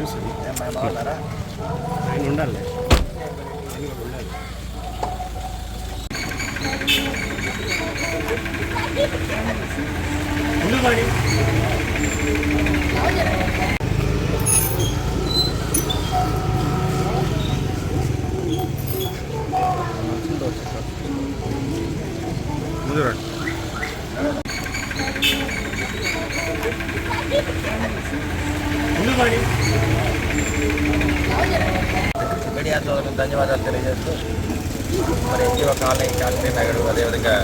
News బాగున్నారా? ఆయన ఉండాలి. ఉండాలి. మీడియా సోదరులకు ధన్యవాదాలు తెలియజేస్తూ మరి ఎన్జిఓ కాలనీ కాశ్మీర్ నగర్ అదేవిధంగా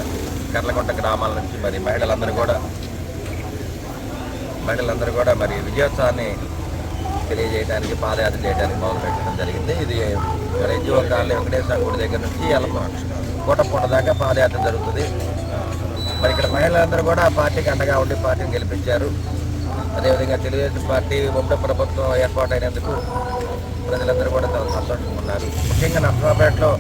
కర్లకొండ గ్రామాల నుంచి మరి మహిళలందరూ కూడా మరి విజయోత్సవాన్ని తెలియజేయడానికి పాదయాత్ర చేయడానికి మొదలుపెట్టడం జరిగింది. ఇది మరి ఎన్జిఓ కాలనీ వెంకటేశ్వర గుడి దగ్గర నుంచి కోటపూట దాకా పాదయాత్ర జరుగుతుంది. మరి ఇక్కడ మహిళలందరూ కూడా పార్టీకి అండగా ఉండి పార్టీని గెలిపించారు. అదేవిధంగా తెలుగుదేశం పార్టీ ఉమ్మడి ప్రభుత్వం ఏర్పాటైనందుకు ప్రజలందరూ కూడా చాలా సంతోషంగా ఉన్నారు. ముఖ్యంగా నర్సరావుపేటలో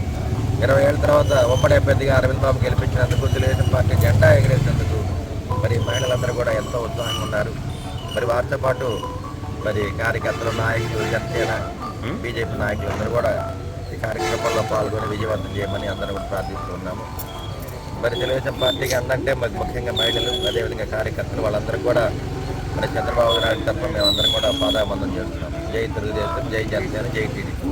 20 ఏళ్ళ తర్వాత ఉమ్మడి అభ్యర్థిగా అరవింద్ బాబు గెలిపించినందుకు, తెలుగుదేశం పార్టీ జెండా ఎగిరేసినందుకు మరి మహిళలందరూ కూడా ఎంతో ఉత్సాహంగా ఉన్నారు. మరి వారితో పాటు మరి కార్యకర్తలు, నాయకులు, జనసేన, బీజేపీ నాయకులు అందరూ కూడా ఈ కార్యక్రమంలో పాల్గొని విజయవంతం చేయమని అందరూ కూడా ప్రార్థిస్తున్నాము. మరి తెలుగుదేశం పార్టీకి అందంటే మరి ముఖ్యంగా మహిళలు, అదేవిధంగా కార్యకర్తలు వాళ్ళందరూ కూడా మరి చంద్రబాబు నాయుడు తప్ప మేమందరం కూడా పాదాబంధం చేస్తున్నాం. జై తెలుగుదేశం, జై జనసేన, జై టీడీపీ.